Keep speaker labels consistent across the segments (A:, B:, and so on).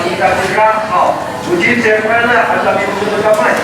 A: kita segera, uji sampel atau itu rekaman.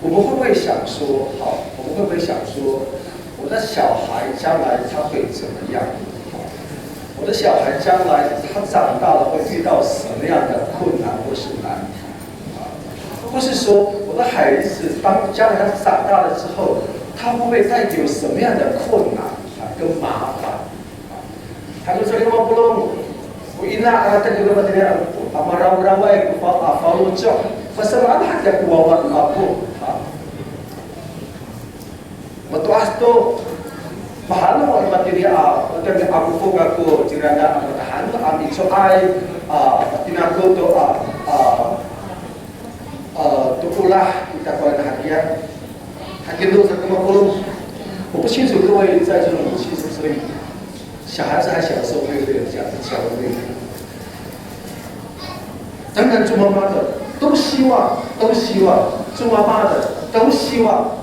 A: 我们会不会想说，我们会不会想说，我的小孩将来他会怎么样？我的小孩将来他长大了会遇到什么样的困难或是难题？或是说，我的孩子将来他长大了之后，他会不会带给我什么样的困难跟麻烦？Kalau saya belum, ina ada juga macamnya, amaraw-rawai follow job, pasal ada kuawan aku. Matuas tu, mahal mo material, tapi aku fokus aku jiranda aku tahan, ambil soal, tinago tu tukulah kita kau hadiah, hadiah tu sama belum. 我不清楚各位在座的母亲是不是小孩子还小的时候会有这种这样的焦虑。当然，做妈妈的都希望，做妈妈的都希望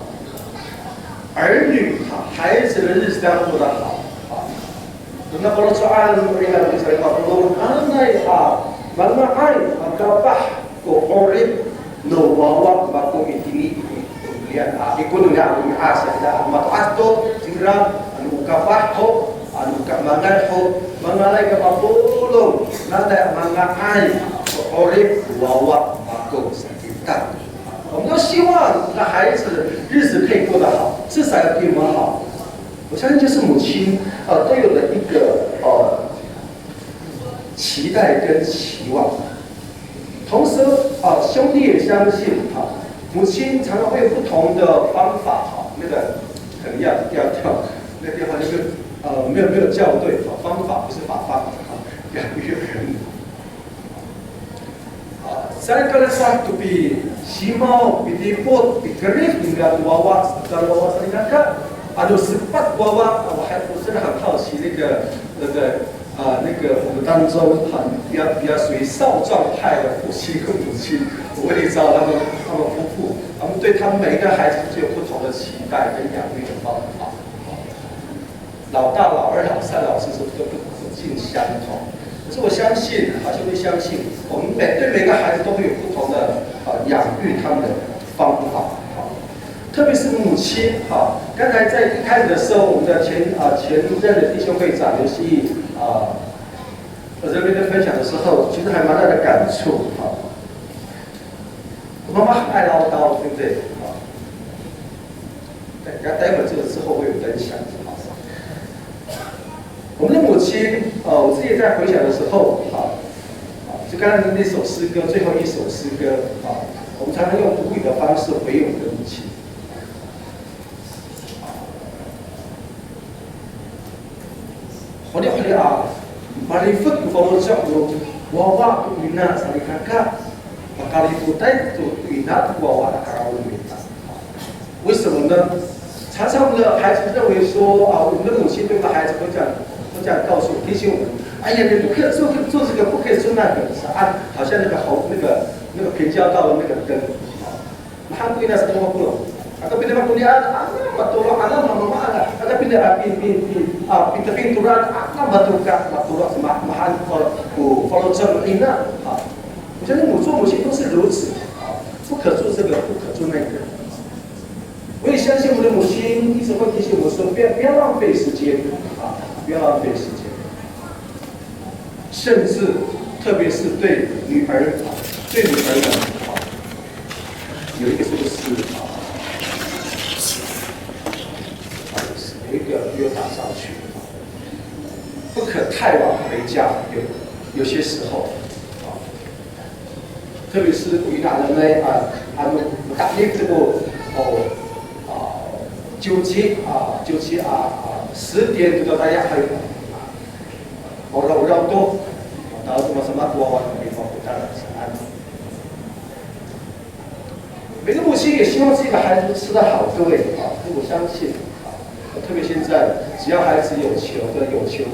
A: 儿女孩子的日子要过得好。那kalau soal yang saya ngomong, anai mana ai agabah ko orib no wawa bako itini lihat ekonomi aku Asia dah matuas tu segera anu gabah ho anu kamangan ho mangalai ke mapulong nada mangai orib wawa bako kita。我们都希望那孩子日子可以过得好，至少要比我们好。我相信就是母亲都有了一个期待跟期望。同时兄弟也相信母亲常常会有不同的方法那个可能要那个地方没有校对方法不是法方养育人。Saya kalau satu simau pitipot pikerif hingga wawa kalau wawa ternyata ada sempat wawa我真的很好奇那个我们当中比较属于少壮派的父亲跟母亲，我也知道他们夫妇，他们对他们每一个孩子都有不同的期待跟养育的方法。老大、老二、老三、老四是都不尽相同。可是我相信，兄弟相信，我们对每个孩子都会有不同的养育他们的方法。特别是母亲，刚才在一开始的时候，我们的前任的弟兄会长刘希义我这边分享的时候，其实还蛮大的感触我妈妈很爱唠叨，对不对？待会这个之后会有分享。我们的母亲，我自己在回想的时候，就刚才那首诗歌，最后一首诗歌，我们常常用读语的方式回应我们的母亲。好的 marifat ku follow shop ku wawa ku ina sari kakak bakal ikutai tu ina ku wawa的卡拉米。为什么呢？常常我们的孩子认为说啊，我们的母亲对我们的孩子会这样告诉提醒我们，哎呀，你不可以做这个，不可以做那个，是按好像那个平交道的那个灯，他不应该是多不了。Atau pindah-pindah anak betul anak mama anak ada pindah-pindah anak betul sama mahan follow 这ina 啊，我觉得母做母亲都是如此啊，不可做这个，不可做那个。我也相信我的母亲一直会提醒我说，不要浪费时间啊，不要浪费时间，甚至特别是对女儿们啊，有一个这个是啊。有一个又打上去，不可太晚回家。有些时候，啊，特别是有哪人呢？打猎这个9期10点到大家还有绕多，然后什么多玩的地方不当然是安。每个母亲也希望自己的孩子吃得好，各位啊，我相信。特别现在，只要孩子有求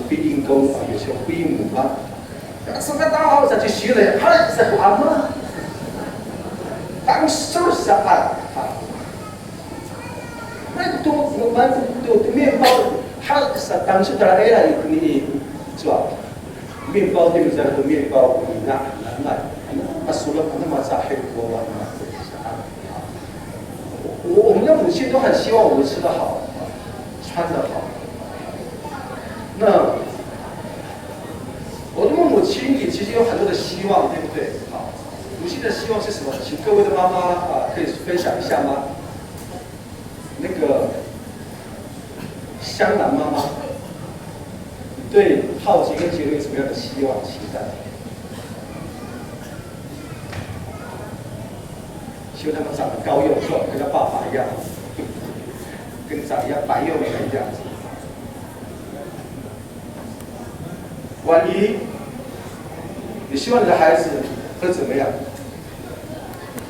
A: 必应公啊，有求必应母嘛。什么大好再去学了，孩子不安吗？当时是安啊。那多我们都面包，孩子当时的哎呀，你是吧？面包对不对？和面包你拿来，说了那么咋还多嘛？我们的母亲都很希望我们吃得好。穿得好，那我的母亲也其实有很多的希望，对不对？好，母亲的希望是什么？请各位的妈妈啊，可以分享一下吗？那个香兰妈妈，对浩杰跟杰伦有什么样的希望期待？希望他们长得高又壮，跟他爸爸一样。跟长一样白又美这样子。万一你希望你的孩子会怎么样？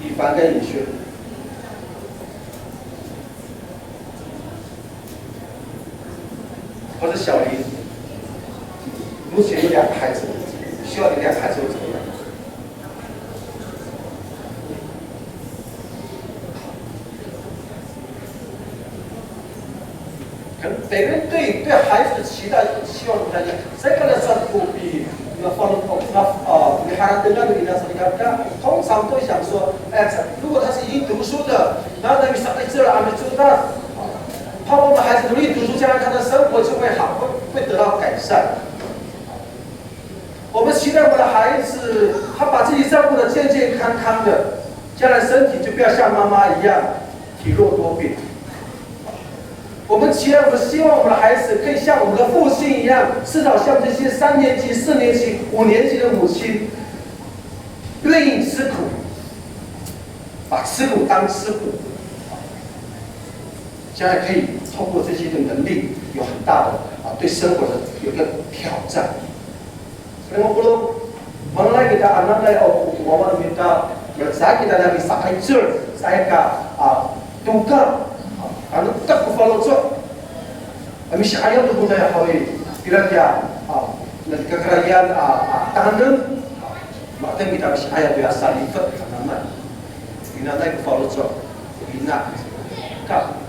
A: 以凡跟以轩，或者小林，目前有2个孩子，希望你2个孩子会怎么样？每个人对孩子的期待、希望不太一样。Saya kalau satu di你还跟那个人家说，通常都想说，如果他是已经读书的，然后呢，你上来这了，还没做到，盼望我们孩子努力读书，将来他的生活就会好，会得到改善。我们期待我们的孩子，他把自己照顾得健健康康的，将来身体就不要像妈妈一样体弱多病。我们希望我们的孩子可以像我们的父亲一样，至少像这些3年级、4年级、5年级的母亲，愿意吃苦，把吃苦当吃苦，将来可以通过这些的能力，有很大的对生活的有一个挑战。所以我不能，Malay kita anak lay wawan kita berzaki kita lagi sampai saya tukar. Ano tak ko follow so. Ami siya ayaw to budaya hawi. Bila dia nagkakarayaan tahanan. Makanya kita masih ayaw dia salifat naman. Inanay ko follow so. Ina. Kap.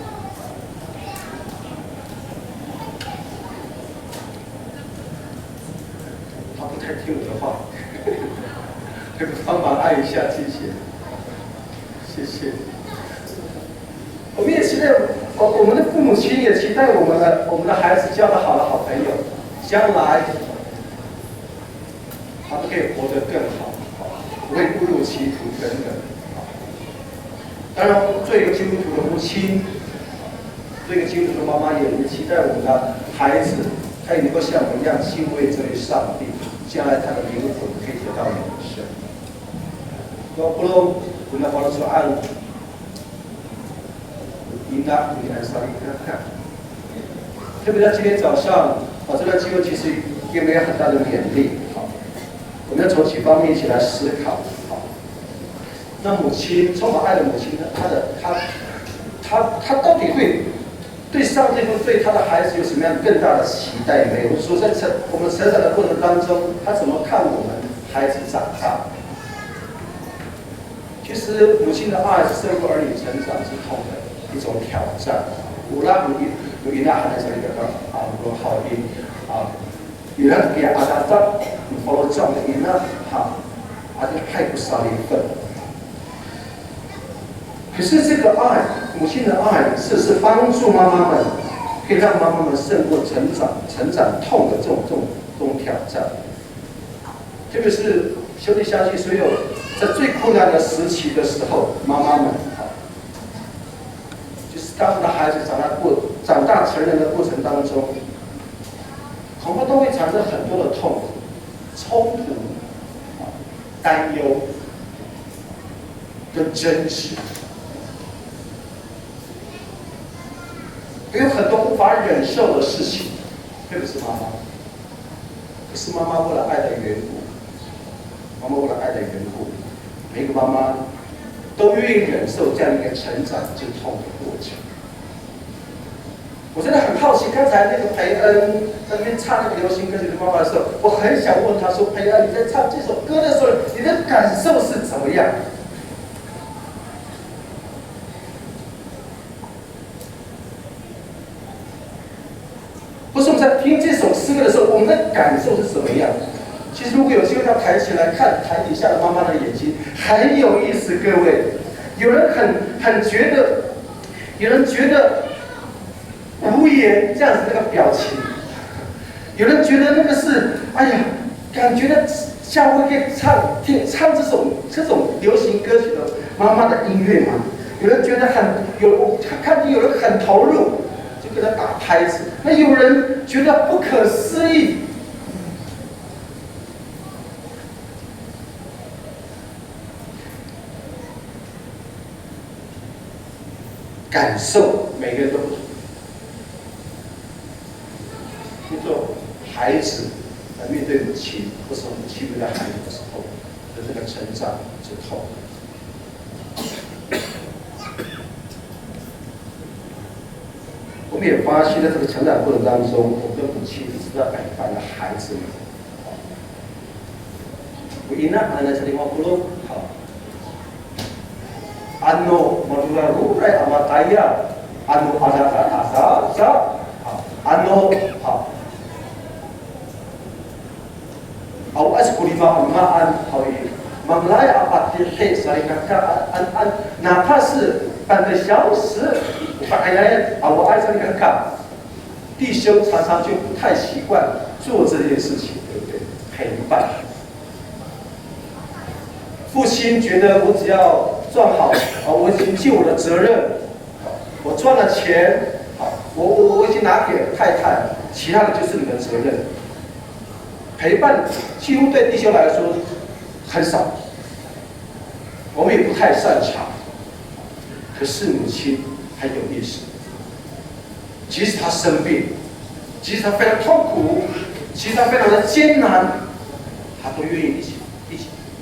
A: 他不太听我的话，可以帮忙按一下，谢谢，谢谢。我们也期待，我们的父母亲也期待我们的孩子交到好的好朋友，将来他们可以活得更好，不会步入歧途等等。当然，做一个基督徒的母亲，做一个基督徒的妈妈，也期待我们的孩子，他也能够像我们一样敬畏这位上帝，将来他的灵魂可以得到永生。Kalau guna para soal indah dengan saling kakak. 特别在今天早上，这段经文其实有没有很大的勉励？好，我们要从几方面一起来思考。好，那母亲充满爱的母亲呢？她到底会对上帝和对她的孩子有什么样更大的期待没有？或者说在我们成长的过程当中，她怎么看我们孩子长大？其实母亲的爱是胜过儿女成长之痛的一种挑战。有啦，有伊那喊的是那个有好的有人给阿达达佛教的伊那就太不少的一份。可是这个爱，母亲的爱，是帮助妈妈们，可以让妈妈们胜过成长痛的这种挑战。特别是兄弟相信，所有在最困难的时期的时候，妈妈们就是当他的孩子长大成人的过程当中，恐怕都会产生很多的痛苦、冲突、担忧跟争执。有很多无法忍受的事情，特别是妈妈。可是妈妈为了爱的缘故，每个妈妈都愿意忍受这样一个成长之痛的过程。我真的很好奇，刚才那个培恩在那边唱那个流行歌曲的妈妈的时候，我很想问他说：“培恩，你在唱这首歌的时候，你的感受是怎么样？”不是我们在听这首诗歌的时候，我们的感受是怎么样？其实如果有机会到台前来看台底下的妈妈的眼睛，很有意思。各位，有人很觉得，有人觉得无言这样子那个表情，有人觉得那个是感觉的像会可以唱这种流行歌曲的妈妈的音乐吗？有人觉得看见有人很投入。给他打拍子，那有人觉得不可思议，感受每个人都不同。就做孩子在面对母亲，或是母亲面对孩子的时候的这个成长之痛。我们也发现，在这个成长过程当中，我们的母亲一直在陪伴着孩子们。我因那安那这里话不咯，好。Ano madura-rurai amataya, ano asa, ano awas kulima maan hawi mamlai apatihe sarikaka哪怕是半个小时。我爱上一个看，弟兄常常就不太习惯做这件事情，对不对？陪伴。父亲觉得我只要赚好，我已经尽我的责任，我赚了钱，我已经拿给太太，其他的就是你的责任。陪伴几乎对弟兄来说很少，我们也不太擅长。可是母亲很有意思，即使他生病，即使他非常痛苦，即使他非常的艰难，他都愿意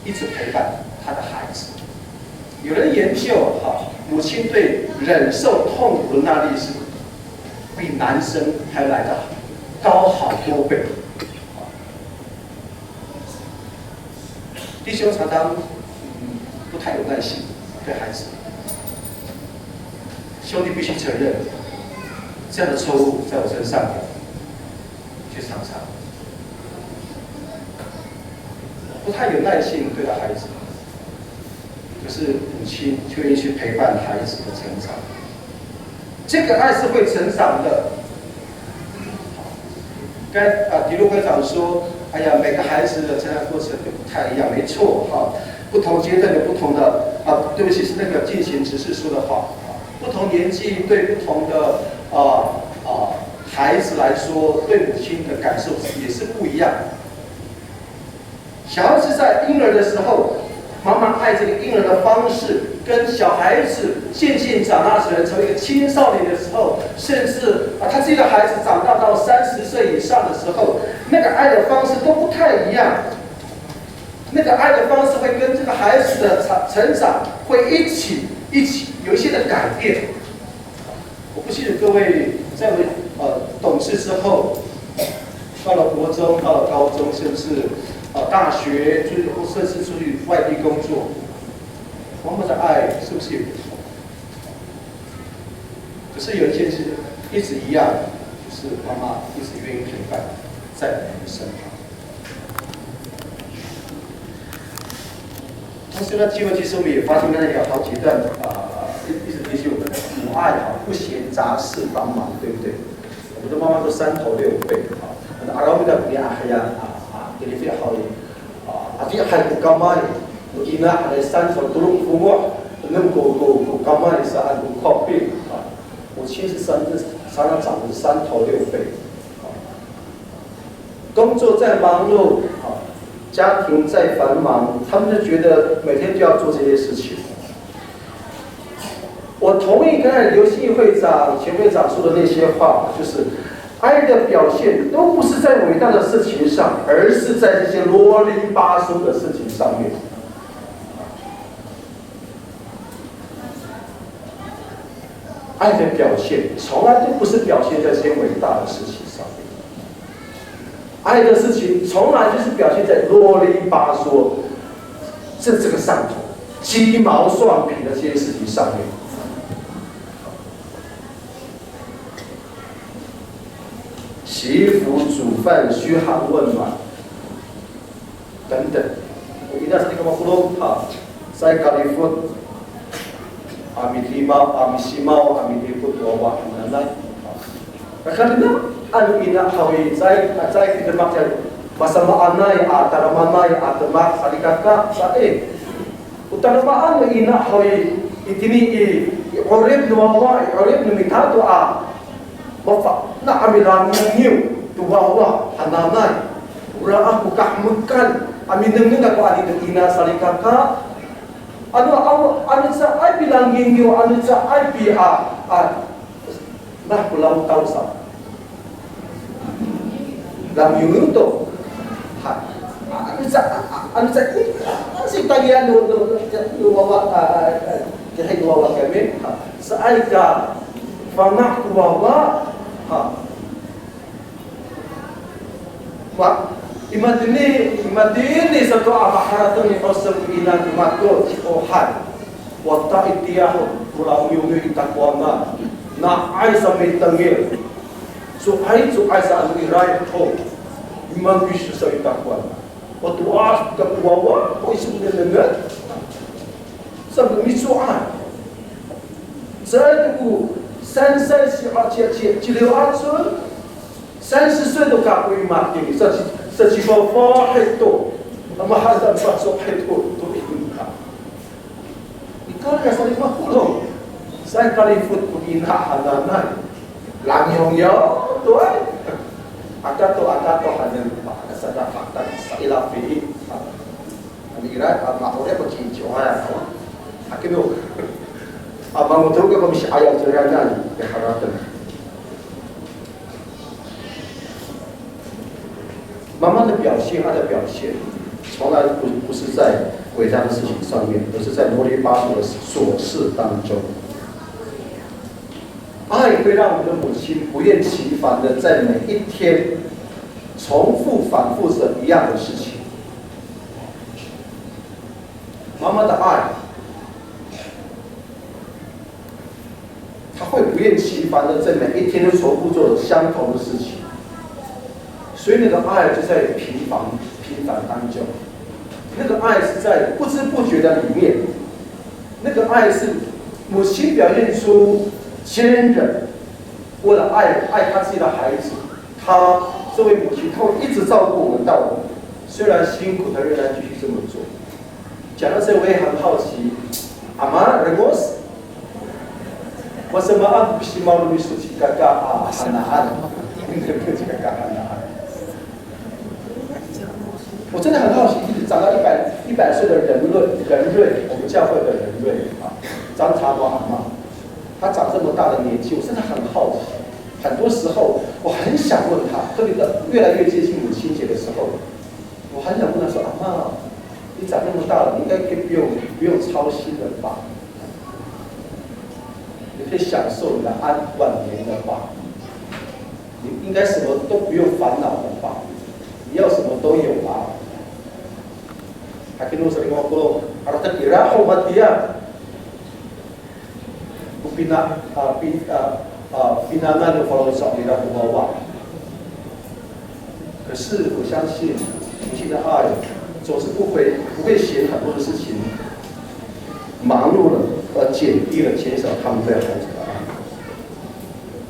A: 一直陪伴他的孩子。有人研究母亲对忍受痛苦的耐力是比男生还来得高好多倍。弟兄常常不太有耐心对孩子。兄弟必须承认，这样的错误在我身上却常常不太有耐性对待孩子，可是母亲却愿意去陪伴孩子的成长。这个爱是会成长的。迪路会长说：“哎呀，每个孩子的成长过程都不太一样，没错不同阶段有不同的对不起，是那个进行指示说的话。”不同年纪对不同的孩子来说，对母亲的感受也是不一样。小孩子在婴儿的时候，妈妈爱这个婴儿的方式，跟小孩子渐渐长大成为一个青少年的时候，甚至他这个孩子长大到30岁以上的时候，那个爱的方式都不太一样。那个爱的方式会跟这个孩子的成长会一起有一些的改变。我不信各位在懂事之后，到了国中，到了高中，甚至大学，甚至出去外地工作，妈妈的爱是不是也不同？可是有一件事一直一样，就是妈妈一直愿意陪伴在我们的身旁。同时呢，经文其实我们也发现刚才有好几段一直提醒我们母爱不嫌杂事帮忙，对不对？我们的妈妈都3头6臂阿拉们的不阿黑呀给你非好的阿弟还不干嘛的，我伊那还3头都父母，那个干嘛的是还不靠背母亲是常常长得3头6臂工作再忙碌家庭再繁忙，他们就觉得每天就要做这些事情。我同意刚才刘信会长、前会长说的那些话，就是爱的表现都不是在伟大的事情上，而是在这些啰里吧嗦的事情上面。爱的表现从来都不是表现在这些伟大的事情上面。爱的事情从来就是表现在啰里吧嗦，这个上头鸡毛蒜皮的这些事情上面。洗衣服、煮饭、嘘寒问暖等等。我记得是那个马龙在加利福阿米提猫、阿米西猫、阿米提福多瓦那那。Karena anu ina hawi zai kita makan masama anai atara manai atama salikaka sae utara ma anu ina hawi itini orib nuwa orib numitado bafa na amilang niu tuwawa hananai ura aku kahmukan amineng ako ani ina salikaka anu sa ai bilang niu anu sa ai bi nah pulau tahu sah lam yung itu anu sa si tagian do wawa kahit wawa kami sa ay ka fanak wawa imadini sa to amaharatong ni osam ina tumakot ohan wata itiyaho pulau yung itakwana na ay sa may tangil. So ay sa ano iray ko. Imang gusto sa itakwan. O tuwas kapuwawa o isang nilagat. Sa misuan. Sa ito sansay si Chiliwatsun 30岁都搞不嘛定，这几个发黑多，那么还是发说黑多都一定看。你看人家说你妈糊弄。Saya kali food pun hadanai, langyong yo, tuai. Ada tu hadan ada fakta ilafi. Kami kira makhluknya bercincin orang tu. Akhirnya, abang betul ke pemisah ayat ceritanya keharatan. Mama 的表现，他的表现，从来不是在伟大的事情上面，而是在啰里吧嗦的琐事当中。爱会让我们的母亲不厌其烦的在每一天重复反复着一样的事情。妈妈的爱，她会不厌其烦的在每一天都重复做相同的事情。所以那个爱就在平凡当中，那个爱是在不知不觉的里面，那个爱是母亲表现出坚忍，为了爱他自己的孩子，他这位母亲，她会一直照顾我们到老，虽然辛苦，她仍然继续这么做。讲到这，我也很好奇，阿妈，Remos，为什么阿不是毛路说起嘎嘎hanaan，这个嘎hanaan？我真的很好奇，一直长到100岁的人瑞，我们教会的人瑞张茶花阿嬷，她长这么大的年纪，我真的很好奇。很多时候，我很想问她，特别的越来越接近母亲节的时候，我很想问她说：“阿嬷，你长那么大了，你应该可以不用操心了吧？你可以享受你的晚年了吧？你应该什么都不用烦恼了吧？你要什么都有啊。”Akin sering ngobrol, harus terkira obat dia. Pinangan follow 找你的娃娃。可是我相信，母亲的爱总是不会嫌很多的事情忙碌了，而减低了减少他们对孩子的爱。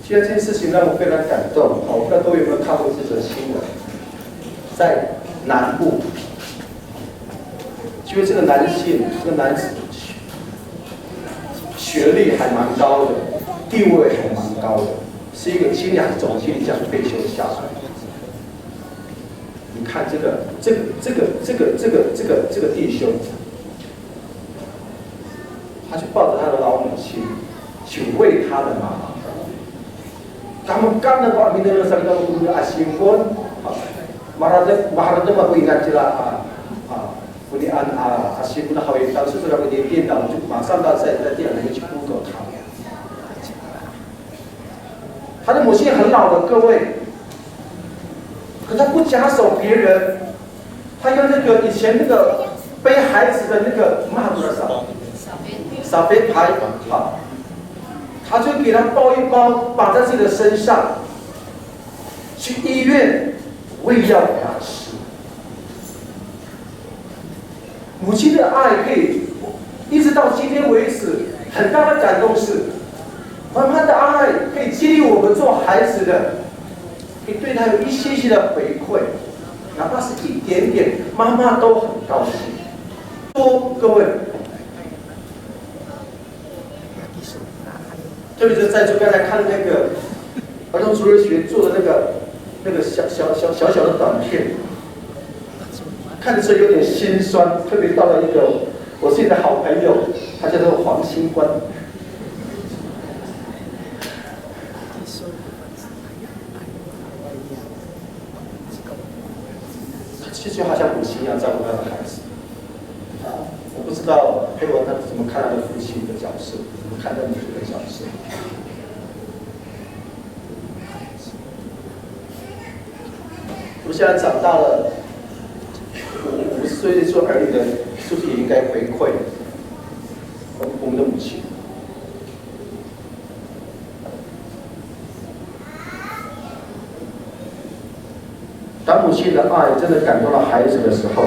A: 现在这件事情让我非常感动。好，不知道各位有没有看过这则新闻？在南部。因为这个男性，这个男子学历还蛮高的，地位还蛮高的，是一个精良总经理，这样退休下来。你看这个弟兄，他就抱着他的老母亲，去喂他的妈妈。Kamu kan dapat minum sekali dulu asyik pun, maharajah mah ingat jelas. 不的按西部的好一当时这个电脑就马上到在电脑里面去 Google 他的母亲很老了，各位，可他不假手别人，他用那个以前那个背孩子的那个骂多少小背牌啊，他就给他包一包，绑在自己的身上，去医院喂药给他吃。母亲的爱可以一直到今天为止，很大的感动是，妈妈的爱可以激励我们做孩子的，可以对他有一些些的回馈，哪怕是一点点，妈妈都很高兴。说各位，特别是在座刚才看那个儿童主日学做的那个小的短片。看着有点心酸，特别到了一个我自己的好朋友，他叫做黄兴官。其实就好像母亲一样照顾他的孩子。我不知道佩文他怎么看他的父亲的角色，怎么看他母亲的角色。我们现在长大了。50岁做儿女的，是不是也应该回馈我们的母亲？当母亲的爱真的感动了孩子的时候，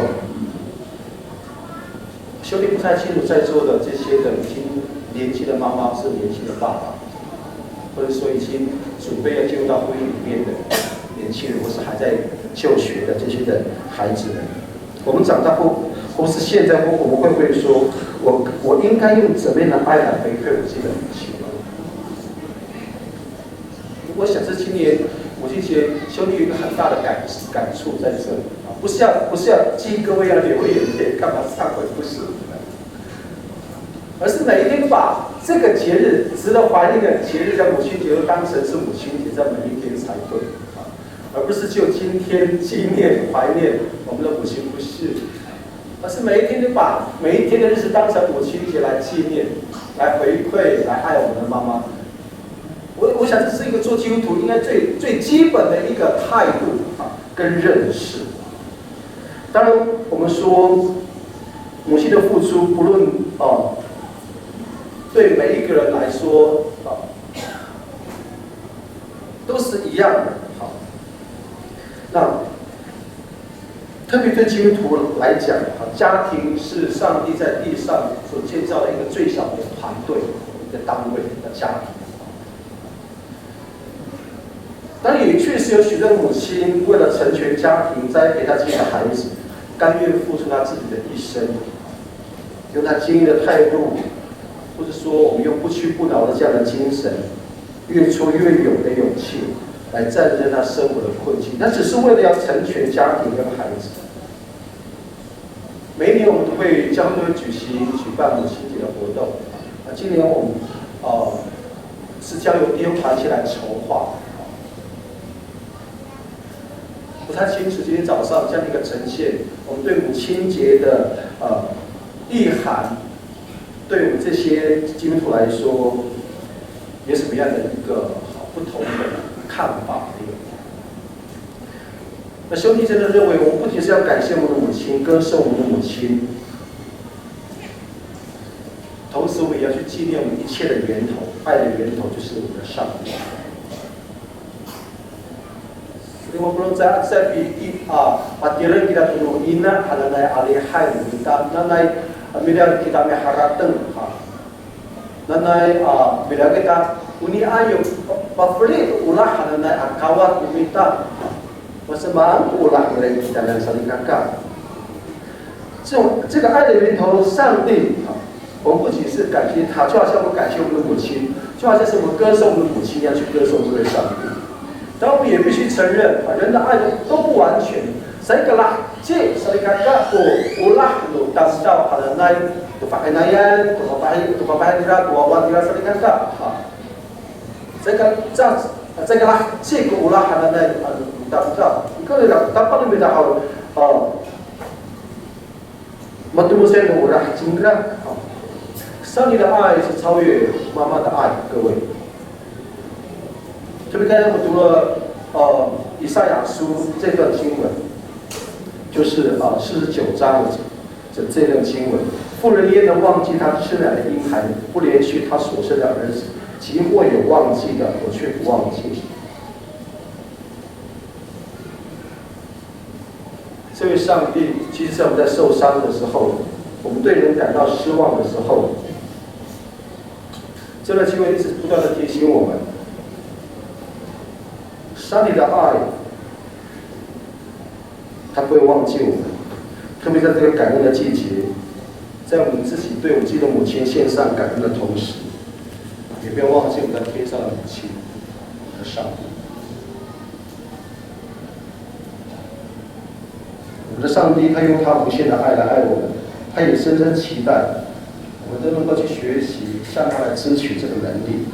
A: 兄弟不太清楚在座的这些的已经年轻的妈妈是年轻的爸爸，或者说已经准备要进入到婚姻里面的年轻人，或是还在就学的这些的孩子们。我们长大后，或是现在，我们会不会说，我应该用怎么样的爱来回馈我自己的母亲？我想这今年母亲节，兄弟有一个很大的感触在这里啊，不是要激各位要流眼泪，干嘛忏悔？不是，而是每一天把这个节日值得怀念的节日，叫母亲节，都当成是母亲节，在每一天才对。而不是就今天纪念怀念我们的母亲，不是，而是每一天都把每一天的日子当成母亲节来纪念、来回馈、来爱我们的妈妈。我想这是一个做基督徒应该最基本的一个态度跟认识。当然，我们说母亲的付出，不论对每一个人来说都是一样的。那特别对基督徒来讲，家庭是上帝在地上所建造的一个最小的团队、一个单位的家庭。当然，也确实有许多的母亲为了成全家庭、栽培他自己的孩子，甘愿付出他自己的一生，用他坚毅的态度，或者说我们用不屈不挠的这样的精神，越挫越勇的勇气。来战胜他生活的困境，那只是为了要成全家庭跟孩子。每一年我们都会教会举办母亲节的活动，今年我们是交由弟兄团体来筹划。不太清楚今天早上这样的一个呈现，我们对母亲节的意涵，对我们这些基督徒来说，有什么样的一个不同的看法？那兄弟真的认为，我们不仅是要感谢我们的母亲，歌颂我们的母亲，同时我们也要去纪念我们一切的源头，爱的源头就是我们的上帝。Lima puluh saat saya pikir patiran kita tunu ina halanai alihai kita nanai mida kita meharateng nanai mida kita uni ayo pafli ulah halanai akawat umita wasemang ulah mereka kita yang saling kakak。这个爱的源头，上帝我们不仅是感谢他，就好像我们感谢我们的母亲，就好像是我们歌颂我们的母亲一样去歌颂这位上帝。但我们也必须承认，人的爱都不完全。Saya kelak cik saling kakak ulah lu tasdau halanai tu pakai nayan tu pakai dira tu awan dira saling kakak. Saya kelak cik ulah halanai tasdau. Kalau dapat lebih dahulu, matu saya murah cingkrang. 上帝的爱是超越妈妈的爱，各位。特别刚才我读了以赛亚书这段经文，就是49章的这段经文。妇人焉能忘记她吃奶的婴孩，不连续她所生的儿子？即或有忘记的，我却不忘记。这位上帝，其实在我们在受伤的时候，我们对人感到失望的时候，这段经文一直不断的提醒我们。上帝的爱，他不会忘记我们，特别在这个感恩的季节，在我们自己对我们自己的母亲献上感恩的同时，也不要忘记我们在天上的母亲和上帝。我们的上帝，他用他无限的爱来爱我们，他也深深期待我们都能够去学习，向他来支取这个能力，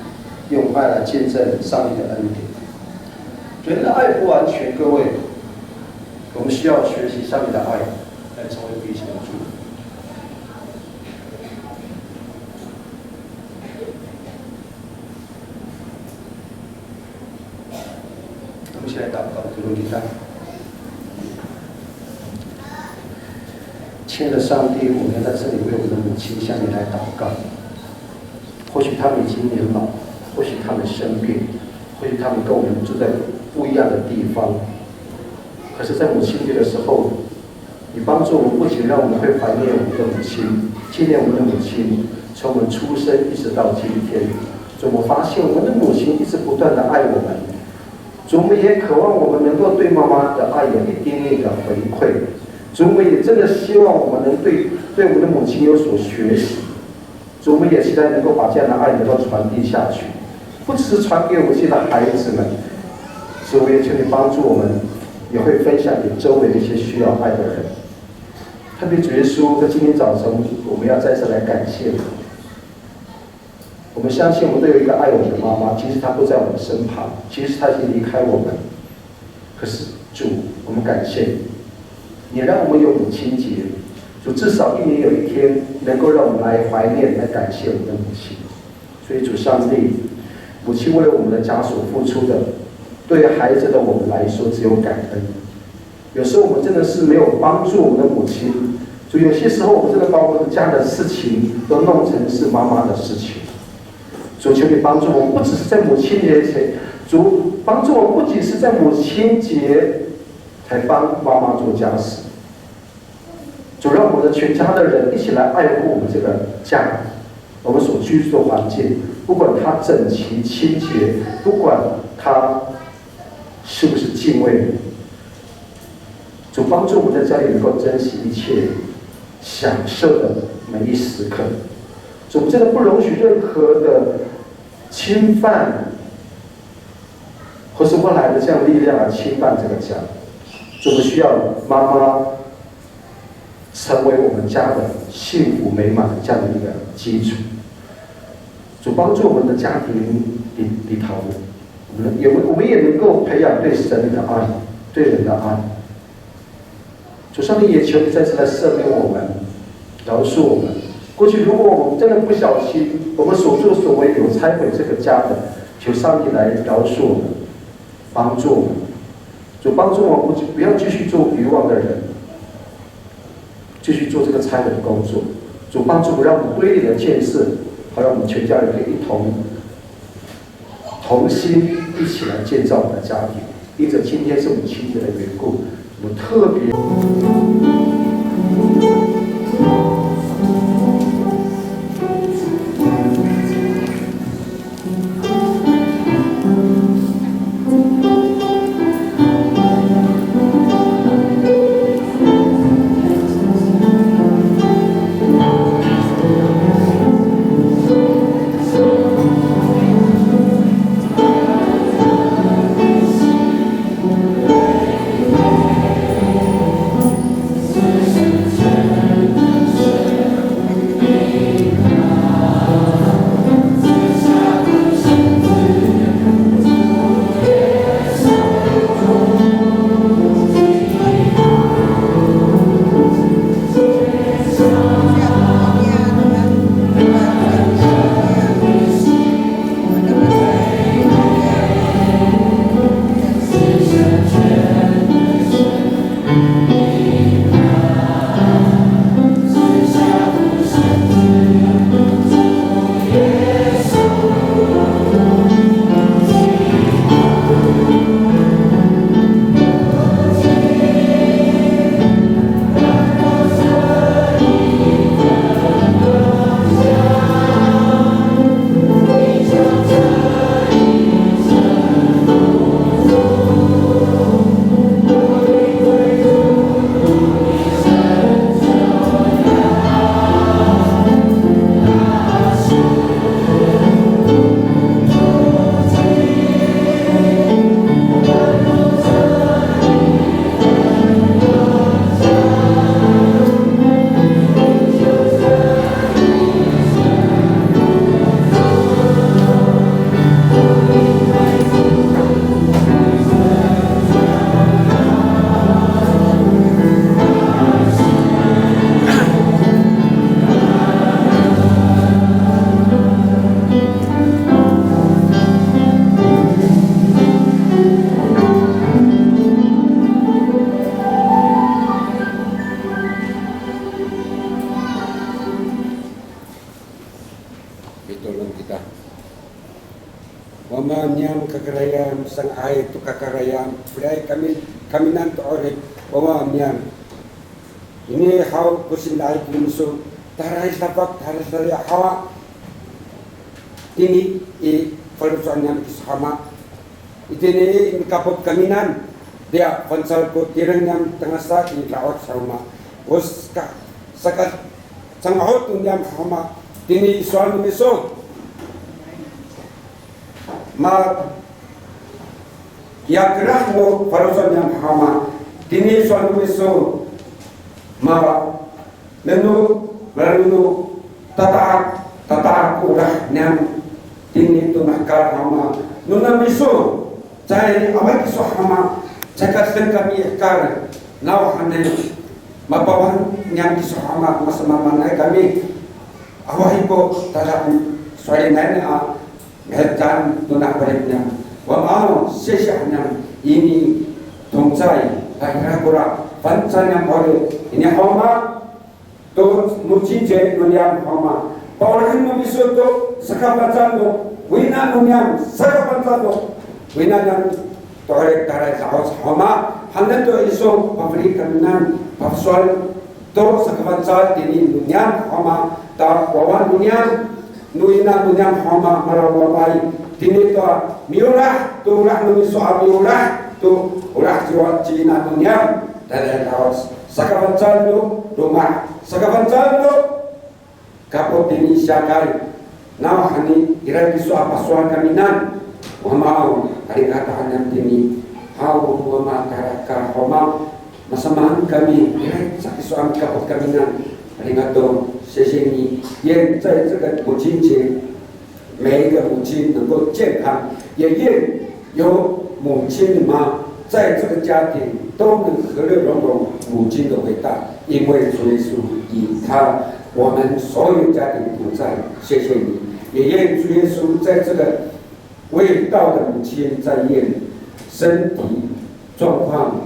A: 用爱来见证上帝的恩典。人的爱不完全，各位，我们需要学习上帝的爱，来成为彼此的祝福。我们一起来祷告，主你看，亲爱的上帝，我们在这里为我们的母亲向你来祷告。或许他们已经年老，或许他们生病，或许他们跟我们住在不一样的地方，可是，在母亲节的时候，你帮助我们，不仅让我们会怀念我们的母亲，纪念我们的母亲，从我们出生一直到今天，我们发现我们的母亲一直不断的爱我们，我们也渴望我们能够对妈妈的爱有一定的回馈，我们也真的希望我们能对我们的母亲有所学习，我们也期待能够把这样的爱能够传递下去，不只是传给我们自己的孩子们。主也求你帮助我们，也会分享给周围的一些需要爱的人。特别主耶稣，在今天早晨，我们要再次来感谢你。我们相信我们都有一个爱我们的妈妈，即使她不在我们身旁，即使她已经离开我们，可是主，我们感谢你，你让我们有母亲节，主至少一年有一天能够让我们来怀念、来感谢我们的母亲。所以主上帝，母亲为了我们的家所付出的。对于孩子的我们来说，只有感恩。有时候我们真的是没有帮助我们的母亲，所以有些时候我们真的把我们家的事情都弄成是妈妈的事情。主求你帮助我们，不只是在母亲节前，主帮助我们，不仅是在母亲节才帮妈妈做家事。主让我们的全家的人一起来爱护我们这个家，我们所居住的环境，不管它整齐清洁，不管它是不是敬畏你？主帮助我们在家里能够珍惜一切享受的每一时刻。主真的不容许任何的侵犯，或是外来的这样力量来侵犯这个家。我们需要妈妈成为我们家的幸福美满的这样的一个基础。
B: 主帮助我们的家庭里头，我们也能够培养对神的爱，对人的爱。主上帝也求你再次来赦免我们，饶恕我们。过去如果我们真的不小心，我们所作所为有拆毁这个家的，求上帝来饶恕我们，帮助我们。主帮助我们不要继续做愚妄的人，继续做这个拆毁的工作。主帮助我们，让我们归你的建设，好让我们全家人可以同心一起来建造我们的家庭。因着今天是母亲节的缘故，我们特别。
C: Wamanyam kakarayam sang ay tu kakarayam budaya kami nanti orang wamanyam ini hawa kusin lai musuh tarai sahabat tarai saya hawa ini falsuannya sama ini kapot kaminan dia fansal ko tirangnya tengah saat ini laut sama us sakat sangat tunyam sama ini soal musuh ma ya kerah mo farusan yang hama dini suatu meso ma menu lalu tata kurah nyam dini tu nakar hama nuna meso cai awak iso hama cakap kami kar naw hane mabawan nyam iso hama masama manai kami awak ipo tada soalnya nanya Hetan tunah baliknya, wamau sesahnya ini tongcai, lahirah kurang, pancanya boleh ini hama, tu mucize dunia hama, orang yang bisa tu sekarang tu, wina dunia sekarang tu, wina yang torek tarai sahaja hama, hanya tu isu pabrik kaminan, pasal tu sekarang ini dunia hama, tak wawan dunia. Nuina dunia hama marawamai tini to miurah tu urah nuni soal miurah tu urah jiwa Cina dunia dari kaos sakabancal tu rumah sakabancal tu kapot ini siakai nawa hani irai bisu apa suan kaminan wamau hari kata hanya tini hau wama karaka hama masamaan kami irai sakit suan kapot kaminan hari kata sesini yang saya cakap muncul 每一个母亲能够健康，也愿有母亲的妈在这个家庭都能和乐融融母亲的伟大，因为主耶稣以他我们所有家庭同在，谢谢你，也愿主耶稣在这个未到的母亲在院身体状况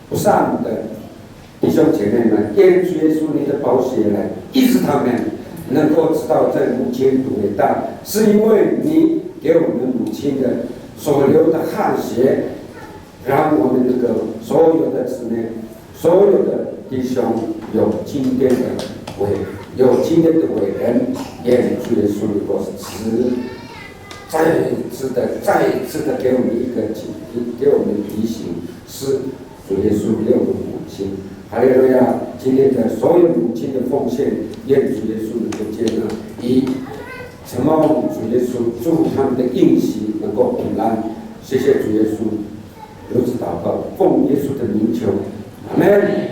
C: 不善的弟兄姐妹们，愿主耶稣你的宝血来医治他们，能够知道这母亲的伟大，是因为你给我们母亲的所流的汗血，让我们这个所有的姊妹、所有的弟兄有今天的伟人，愿主耶稣能够再一次的给我们一个给我们提醒，是主耶稣给我们母亲。哈利路亚！今天的所有母亲的奉献，愿主耶稣能够接纳，以承蒙主耶稣祝他们的应许能够平安。谢谢主耶稣，如此祷告，奉耶稣的名求，阿门。